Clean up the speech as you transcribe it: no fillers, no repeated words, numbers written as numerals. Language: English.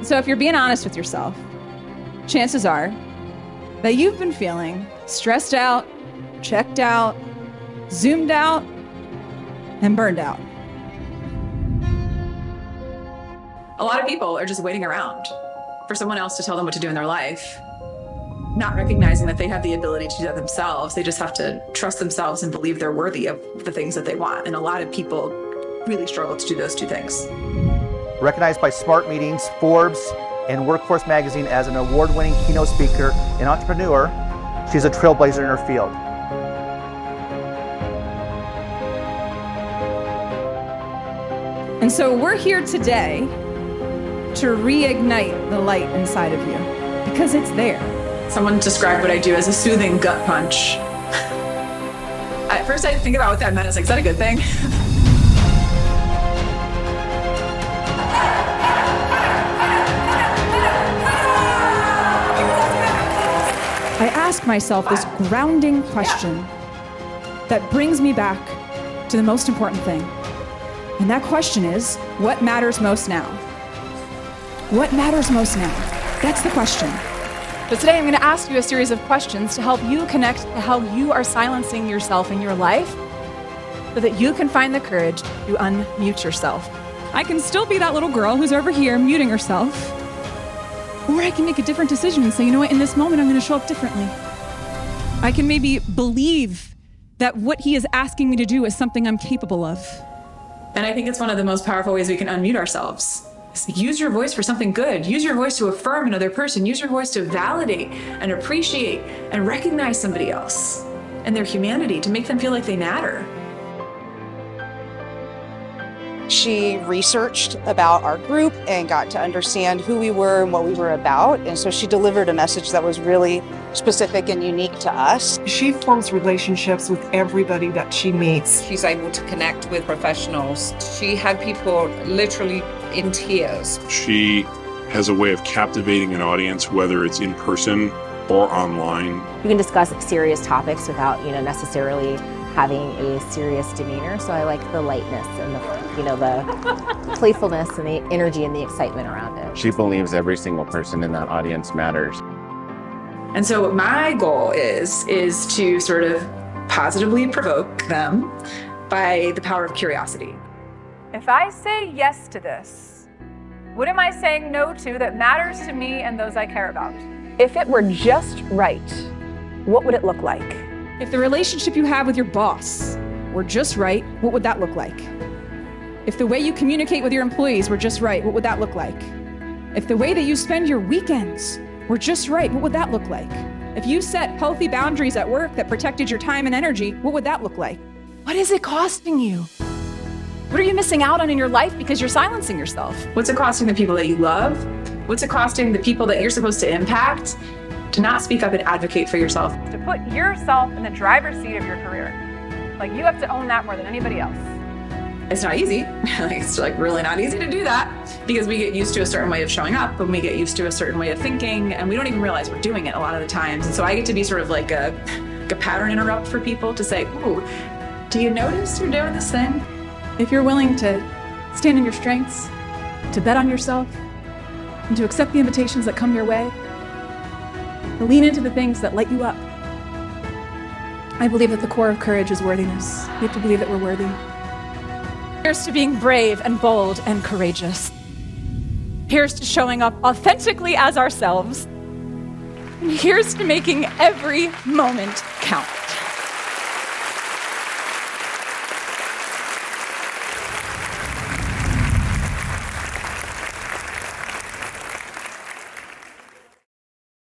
So if you're being honest with yourself, chances are that you've been feeling stressed out, checked out, zoomed out, and burned out. A lot of people are just waiting around for someone else to tell them what to do in their life, not recognizing that they have the ability to do that themselves. They just have to trust themselves and believe they're worthy of the things that they want. And a lot of people really struggle to do those two things. Recognized by Smart Meetings, Forbes, and Workforce Magazine as an award-winning keynote speaker and entrepreneur, she's a trailblazer in her field. And so we're here today to reignite the light inside of you, because it's there. Someone described what I do as a soothing gut punch. At first I think about what that meant. It's like, is that a good thing? I ask myself this grounding question that brings me back to the most important thing. And that question is, what matters most now? What matters most now? That's the question. But today I'm going to ask you a series of questions to help you connect to how you are silencing yourself in your life so that you can find the courage to unmute yourself. I can still be that little girl who's over here muting herself. Or I can make a different decision and say, you know what, in this moment, I'm going to show up differently. I can maybe believe that what he is asking me to do is something I'm capable of. And I think it's one of the most powerful ways we can unmute ourselves. Use your voice for something good. Use your voice to affirm another person. Use your voice to validate and appreciate and recognize somebody else and their humanity, to make them feel like they matter. She researched about our group and got to understand who we were and what we were about. And so she delivered a message that was really specific and unique to us. She forms relationships with everybody that she meets. She's able to connect with professionals. She had people literally in tears. She has a way of captivating an audience, whether it's in person or online. You can discuss serious topics without, necessarily having a serious demeanor. So I like the lightness and the playfulness and the energy and the excitement around it. She believes every single person in that audience matters. And so what my goal is to sort of positively provoke them by the power of curiosity. If I say yes to this, what am I saying no to that matters to me and those I care about? If it were just right, what would it look like? If the relationship you have with your boss were just right, what would that look like? If the way you communicate with your employees were just right, what would that look like? If the way that you spend your weekends were just right, what would that look like? If you set healthy boundaries at work that protected your time and energy, what would that look like? What is it costing you? What are you missing out on in your life because you're silencing yourself? What's it costing the people that you love? What's it costing the people that you're supposed to impact to not speak up and advocate for yourself? To put yourself in the driver's seat of your career. Like, you have to own that more than anybody else. It's not easy. It's really not easy to do that, because we get used to a certain way of showing up and we get used to a certain way of thinking, and we don't even realize we're doing it a lot of the times. And so I get to be sort of like a pattern interrupt for people to say, ooh, do you notice you're doing this thing? If you're willing to stand in your strengths, to bet on yourself, and to accept the invitations that come your way, to lean into the things that light you up, I believe that the core of courage is worthiness. You have to believe that we're worthy. Here's to being brave and bold and courageous. Here's to showing up authentically as ourselves. And here's to making every moment count.